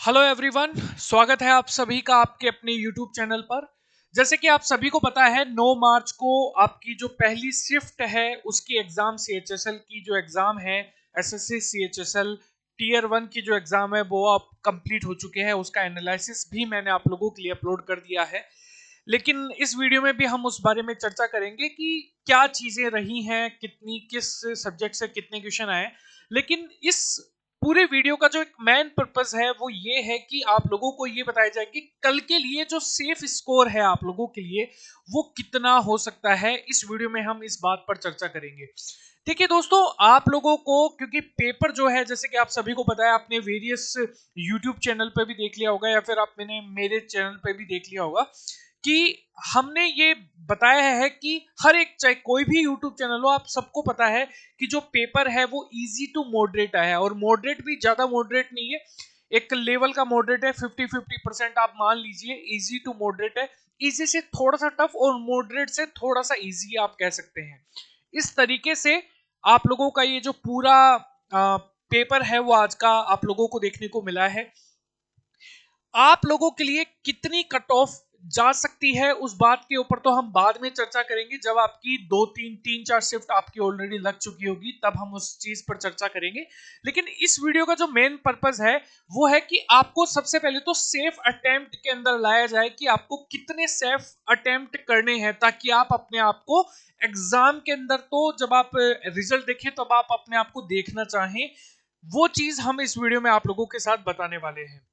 Hello everyone, स्वागत है आप सभी का आपके अपने यूट्यूब चैनल पर। जैसे कि आप सभी को पता है 9 मार्च को आपकी जो पहली शिफ्ट है उसकी एग्जाम सीएचएसएल की जो एग्जाम है, एसएससी सीएचएसएल टीयर 1 की जो एग्जाम है वो अब कंप्लीट हो चुके हैं। उसका एनालिसिस भी मैंने आप लोगों के लिए अपलोड कर दिया है। लेकिन इस वीडियो में भी हम उस बारे में चर्चा करेंगे कि क्या चीजें रही हैं, कितनी किस सब्जेक्ट से कितने क्वेश्चन आए। लेकिन इस पूरे वीडियो का जो एक मेन पर्पस है वो ये है कि आप लोगों को ये बताया जाए कि कल के लिए जो सेफ स्कोर है आप लोगों के लिए वो कितना हो सकता है। इस वीडियो में हम इस बात पर चर्चा करेंगे। देखिए दोस्तों, आप लोगों को क्योंकि पेपर जो है, जैसे कि आप सभी को पता है, आपने वेरियस यूट्यूब चैनल पे भी देख लिया होगा या फिर आपने मेरे चैनल पे भी देख लिया होगा कि हमने ये बताया है कि हर एक, चाहे कोई भी यूट्यूब चैनल हो, आप सबको पता है कि जो पेपर है वो इजी टू मॉडरेट है। और मॉडरेट भी ज्यादा मॉडरेट नहीं है, एक लेवल का मॉडरेट है। 50-50% आप मान लीजिए इजी टू मॉडरेट है। इजी से थोड़ा सा टफ और मॉडरेट से थोड़ा सा इजी आप कह सकते हैं। इस तरीके से आप लोगों का ये जो पूरा पेपर है वो आज का आप लोगों को देखने को मिला है। आप लोगों के लिए कितनी कट ऑफ जा सकती है उस बात के ऊपर तो हम बाद में चर्चा करेंगे, जब आपकी 2-3-4 शिफ्ट आपकी ऑलरेडी लग चुकी होगी तब हम उस चीज पर चर्चा करेंगे। लेकिन इस वीडियो का जो मेन पर्पस है वो है कि आपको सबसे पहले तो सेफ अटेम्प्ट के अंदर लाया जाए कि आपको कितने सेफ अटेम्प्ट करने हैं, ताकि आप अपने आप को एग्जाम के अंदर, तो जब आप रिजल्ट देखें तब आप अपने आप को देखना चाहें, वो चीज हम इस वीडियो में आप लोगों के साथ बताने वाले हैं।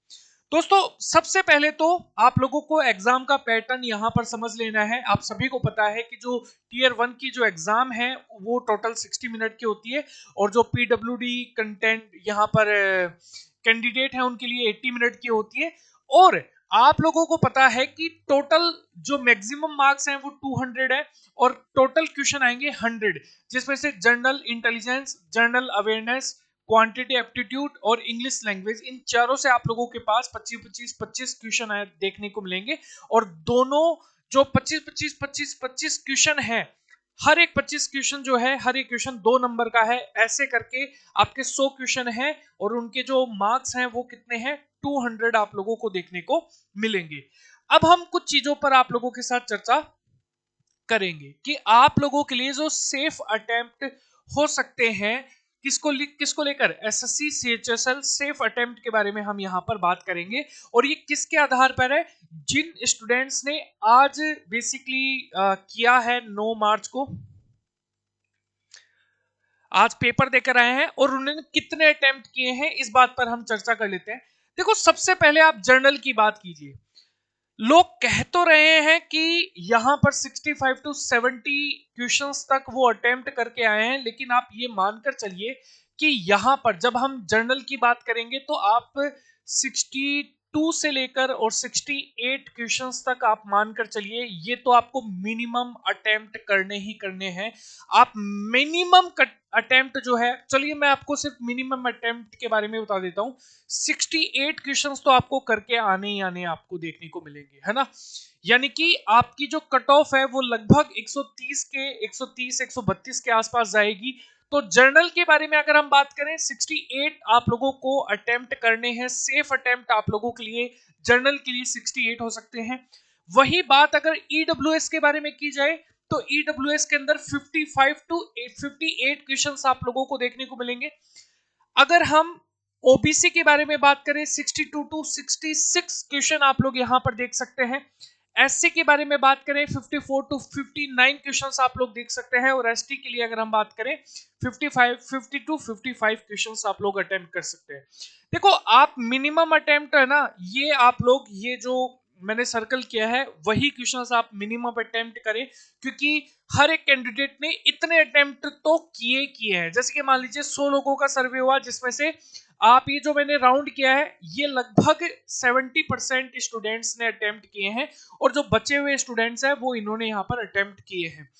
दोस्तों, सबसे पहले तो आप लोगों को एग्जाम का पैटर्न यहां पर समझ लेना है। आप सभी को पता है कि जो टीयर 1 की जो एग्जाम है वो टोटल 60 मिनट की होती है, और जो पीडब्ल्यूडी कंटेंट यहां पर कैंडिडेट है उनके लिए 80 मिनट की होती है। और आप लोगों को पता है कि टोटल जो मैक्सिमम मार्क्स हैं वो 200 है, और टोटल क्वेश्चन आएंगे 100, जिसमें से general intelligence, general awareness, quantity aptitude और इंग्लिश लैंग्वेज, इन चारों से आप लोगों के पास 25-25 क्वेश्चन देखने को मिलेंगे। और दोनों जो 25-25 क्वेश्चन है, हर एक 25 क्वेश्चन जो है, हर एक क्वेश्चन 2 नंबर का है। ऐसे करके आपके 100 क्वेश्चन है और उनके जो मार्क्स हैं वो कितने हैं, 200 आप लोगों को देखने को मिलेंगे। अब हम कुछ चीजों पर आप लोगों के साथ चर्चा करेंगे कि आप लोगों के लिए जो सेफ अटेम्प्ट हो सकते हैं, किसको लेकर, एसएससी सीएचएसएल सेफ अटेम्प्ट के बारे में हम यहां पर बात करेंगे। और ये किसके आधार पर है, जिन स्टूडेंट्स ने आज बेसिकली किया है 9 मार्च को, आज पेपर देकर आए हैं और उन्होंने कितने अटेम्प्ट किए हैं, इस बात पर हम चर्चा कर लेते हैं। देखो, सबसे पहले आप जर्नल की बात कीजिए। लोग कह तो रहे हैं कि यहां पर 65-70 क्वेश्चंस तक वो अटेम्प्ट करके आए हैं, लेकिन आप ये मानकर चलिए कि यहां पर जब हम जर्नल की बात करेंगे तो आप 62 से लेकर और 68 क्वेश्चंस तक आप मानकर चलिए, ये तो आपको मिनिमम अटेम्प्ट करने ही करने हैं। आप मिनिमम अटेम्प्ट जो है, चलिए मैं आपको सिर्फ मिनिमम अटेम्प्ट के बारे में बता देता हूं। 68 क्वेश्चंस तो आपको करके आने ही आने आपको देखने को मिलेंगे, है ना। यानी कि आपकी जो कट ऑफ है वो लगभग 130 के आसपास जाएगी। तो जर्नल के बारे में अगर हम बात करें, 68 आप लोगों को अटेम्प्ट करने हैं। सेफ अटेम्प्ट आप लोगों के लिए जर्नल के लिए 68 हो सकते हैं। वही बात अगर ईडब्ल्यूएस के बारे में की जाए तो ईडब्ल्यूएस के अंदर 55-58 क्वेश्चंस आप लोगों को देखने को मिलेंगे। अगर हम ओबीसी के बारे में बात करें, 62-66 क्वेश्चन आप लोग यहां पर देख सकते हैं। एससी के बारे में बात करें, 54-59 क्वेश्चंस आप लोग देख सकते हैं। और एसटी के लिए अगर हम बात करें, 50-55 क्वेश्चंस आप लोग अटेम्प्ट कर सकते हैं। देखो, आप मिनिमम अटेम्प्ट है ना, ये आप लोग, ये जो मैंने सर्कल किया है वही क्वेश्चंस आप मिनिमम अटेम्प्ट करें, क्योंकि हर एक कैंडिडेट ने इतने अटेम्प्ट तो किए हैं। जैसे कि मान लीजिए 100 लोगों का सर्वे हुआ, जिसमें से आप ये जो मैंने राउंड किया है ये लगभग 70% स्टूडेंट्स ने अटेम्प्ट किए हैं, और जो बचे हुए स्टूडेंट्स हैं वो इन्होंने यहाँ पर अटेम्प्ट किए हैं।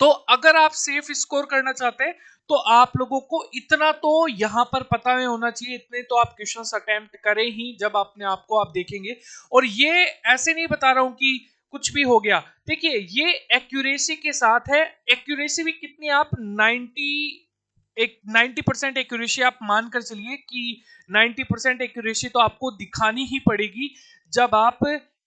तो अगर आप सेफ स्कोर करना चाहते हैं तो आप लोगों को इतना तो यहां पर पता में होना चाहिए, इतने तो आप क्वेश्चंस अटेम्प्ट करें ही जब अपने आप को आप देखेंगे। और ये ऐसे नहीं बता रहा हूं कि कुछ भी हो गया। देखिए, ये एक्यूरेसी के साथ है। एक्यूरेसी भी कितनी, आप 90 एक 90% एक्यूरेसी आप मानकर चलिए कि 90% एक्यूरेसी तो आपको दिखानी ही पड़ेगी जब आप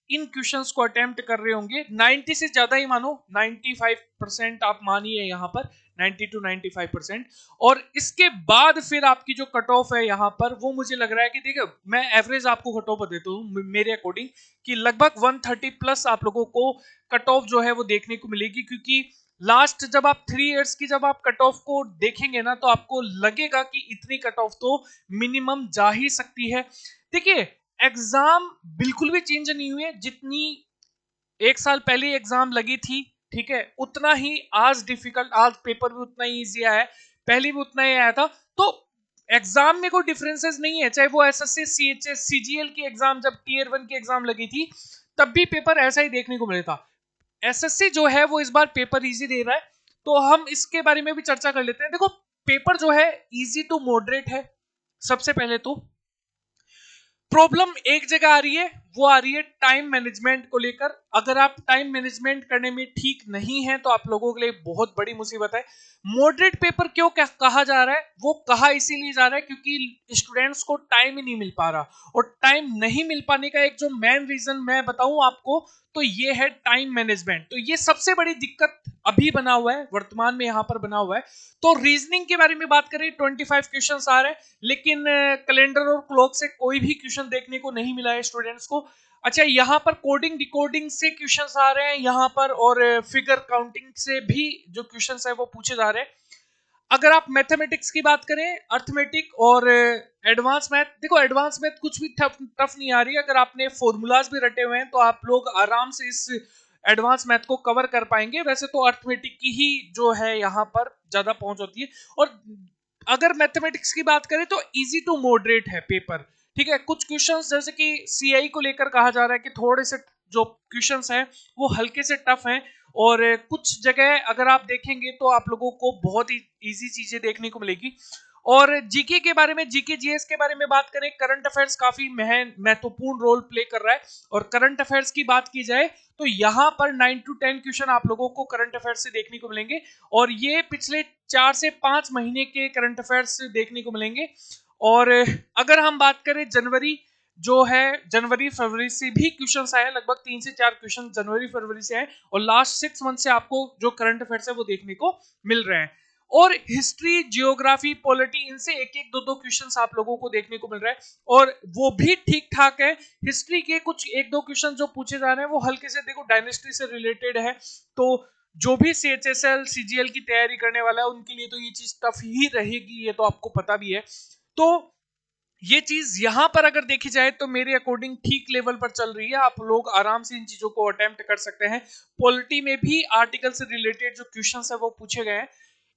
इन क्वेश्चंस को अटेम्प्ट कर रहे होंगे। 90 से ज्यादा ही मानो, 95% आप मानिए यहाँ पर, 90 to 95%। और इसके बाद फिर आपकी जो कट ऑफ है यहाँ पर, वो मुझे लग रहा है कि देखिए मैं एवरेज आपको कट ऑफ देता हूँ मेरे अकॉर्डिंग कि लगभग 130 प्लस आप लोगों को कट ऑफ जो है वो देखने को मिलेगी। क्योंकि लास्ट जब आप 3 इयर्स की जब आप कट ऑफ को देखेंगे ना, तो आपको लगेगा कि इतनी कट ऑफ तो मिनिमम जा ही सकती है। देखिए एग्जाम बिल्कुल भी चेंज नहीं हुए, जितनी एक साल पहले एग्जाम लगी थी, ठीक है, उतना ही आज डिफिकल्ट, आज पेपर भी उतना ही इजी आया है, पहले भी उतना ही आया था। तो एग्जाम में कोई डिफरेंसेस नहीं है, चाहे वो एसएससी, सीएचएस, सीजीएल की एग्जाम, जब टीयर 1 की एग्जाम लगी थी तब भी पेपर ऐसा ही देखने को मिला था। एसएससी जो है वो इस बार पेपर इजी दे रहा है, तो हम इसके बारे में भी चर्चा कर लेते हैं। देखो पेपर जो है इजी टू मॉडरेट है। सबसे पहले तो प्रॉब्लम एक जगह आ रही है, वो आ रही है टाइम मैनेजमेंट को लेकर। अगर आप टाइम मैनेजमेंट करने में ठीक नहीं है तो आप लोगों के लिए बहुत बड़ी मुसीबत है। मॉडरेट पेपर क्यों कहा जा रहा है, वो कहा इसीलिए जा रहा है क्योंकि स्टूडेंट्स को टाइम ही नहीं मिल पा रहा। और टाइम नहीं मिल पाने का एक जो मेन रीजन मैं बताऊं आपको, तो ये है टाइम मैनेजमेंट। तो ये सबसे बड़ी दिक्कत अभी बना हुआ है, वर्तमान में यहां पर बना हुआ है। तो रीजनिंग के बारे में बात करें, 25 क्वेश्चन आ रहे हैं, लेकिन कैलेंडर और क्लॉक से कोई भी क्वेश्चन देखने को नहीं मिला है स्टूडेंट्स को। अच्छा, यहाँ पर कोडिंग डिकोडिंग से क्वेश्चंस आ रहे हैं यहाँ पर, और फिगर काउंटिंग से भी जो क्वेश्चंस है वो पूछे जा रहे हैं। अगर आप मैथमेटिक्स की बात करें, अर्थमेटिक और एडवांस मैथ, देखो एडवांस मैथ कुछ भी टफ नहीं आ रही है। अगर आपने फॉर्मूलाज भी रटे हुए हैं तो आप लोग आराम से इस एडवांस मैथ को कवर कर पाएंगे। वैसे तो अर्थमेटिक की ही जो है यहाँ पर ज्यादा पहुंच होती है। और अगर मैथमेटिक्स की बात करें तो इजी टू मॉडरेट है पेपर, ठीक है। कुछ क्वेश्चंस जैसे कि सीआई को लेकर कहा जा रहा है कि थोड़े से जो क्वेश्चंस हैं वो हल्के से टफ हैं, और कुछ जगह अगर आप देखेंगे तो आप लोगों को बहुत ही इजी चीजें देखने को मिलेगी। और जीके के बारे में, जीके जीएस के बारे में बात करें, करंट अफेयर्स काफी महत्वपूर्ण रोल प्ले कर रहा है। और करंट अफेयर्स की बात की जाए तो यहाँ पर 9 to 10 क्वेश्चन आप लोगों को करंट अफेयर्स से देखने को मिलेंगे, और ये पिछले 4 से 5 महीने के करंट अफेयर्स से देखने को मिलेंगे। और अगर हम बात करें जनवरी जो है, जनवरी फरवरी से भी क्वेश्चंस आए, लगभग 3 से 4 क्वेश्चन जनवरी फरवरी से आए, और लास्ट 6 मंथ से आपको जो करंट अफेयर्स है वो देखने को मिल रहे हैं। और हिस्ट्री, जियोग्राफी, पॉलिटी, इनसे एक एक दो दो क्वेश्चंस आप लोगों को देखने को मिल रहा है, और वो भी ठीक ठाक है। हिस्ट्री के कुछ एक दो क्वेश्चन जो पूछे जा रहे हैं वो हल्के से, देखो डायनेस्टी से रिलेटेड है, तो जो भी सीएचएसएल सीजीएल की तैयारी करने वाला है उनके लिए तो ये चीज टफ ही रहेगी, ये तो आपको पता भी है। तो ये चीज यहां पर अगर देखी जाए तो मेरे अकॉर्डिंग ठीक लेवल पर चल रही है, आप लोग आराम से इन चीजों को अटेम्प्ट कर सकते हैं। पॉलिटी में भी आर्टिकल से रिलेटेड जो क्वेश्चंस है वो पूछे गए हैं।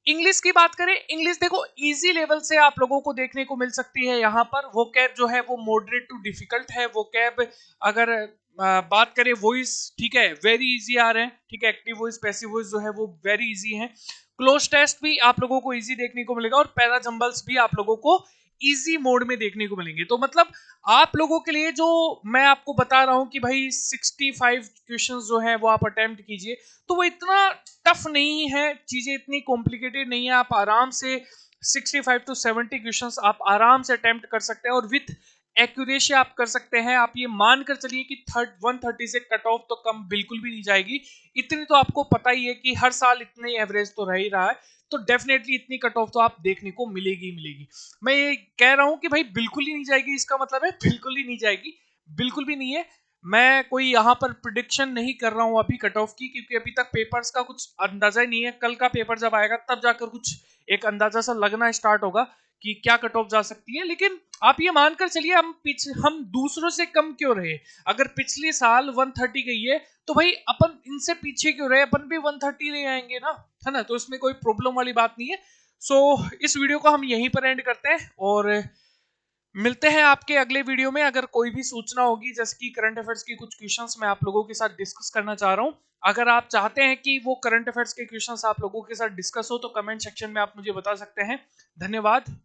इंग्लिश की बात करें, इंग्लिश देखो इजी लेवल से आप लोगों को देखने को मिल सकती है। यहाँ पर वो कैब जो है वो मॉडरेट टू डिफिकल्ट है। वो कैब अगर बात करें, वॉइस ठीक है वेरी इजी आ रहे हैं, ठीक है, एक्टिव वॉइस, पैसिव वॉइस जो है वो वेरी इजी है। क्लोज टेस्ट भी आप लोगों को इजी देखने को मिलेगा, और पैरा जंबल्स भी आप लोगों को इजी मोड में देखने को मिलेंगे। तो मतलब आप लोगों के लिए जो मैं आपको बता रहा हूं कि भाई 65 क्वेश्चंस जो है वो आप अटेम्प्ट कीजिए, तो वो इतना टफ नहीं है, चीजें इतनी कॉम्प्लिकेटेड नहीं है। आप आराम से 65 to 70 क्वेश्चंस आप आराम से अटेम्प्ट कर सकते हैं, और विथ एक्यूरेसी आप कर सकते हैं। आप ये मान कर चलिए कि 130 से कट ऑफ तो कम बिल्कुल भी नहीं जाएगी। इतनी तो आपको पता ही है कि हर साल इतने एवरेज तो रह ही रहा है, तो डेफिनेटली इतनी कट ऑफ तो आप देखने को मिलेगी मिलेगी। मैं ये कह रहा हूं कि भाई बिल्कुल ही नहीं जाएगी, इसका मतलब है बिल्कुल ही नहीं जाएगी, बिल्कुल भी नहीं है। मैं कोई यहाँ पर प्रिडिक्शन नहीं कर रहा हूं अभी कट ऑफ की, क्योंकि अभी तक पेपर्स का कुछ अंदाजा ही नहीं है। कल का पेपर जब आएगा तब जाकर कुछ एक अंदाजा सा लगना स्टार्ट होगा कि क्या कट ऑफ जा सकती है। लेकिन आप ये मानकर चलिए, हम दूसरों से कम क्यों रहे। अगर पिछले साल 130 गई है तो भाई अपन इनसे पीछे क्यों रहे, अपन भी 130 ले आएंगे ना, है ना। तो इसमें कोई प्रॉब्लम वाली बात नहीं है। सो इस वीडियो को हम यहीं पर एंड करते हैं, और मिलते हैं आपके अगले वीडियो में। अगर कोई भी सूचना होगी, जैसे कि करंट अफेयर्स की कुछ क्वेश्चंस मैं आप लोगों के साथ डिस्कस करना चाह रहा हूं, अगर आप चाहते हैं कि वो करंट अफेयर्स के क्वेश्चंस आप लोगों के साथ डिस्कस हो तो कमेंट सेक्शन में आप मुझे बता सकते हैं। धन्यवाद।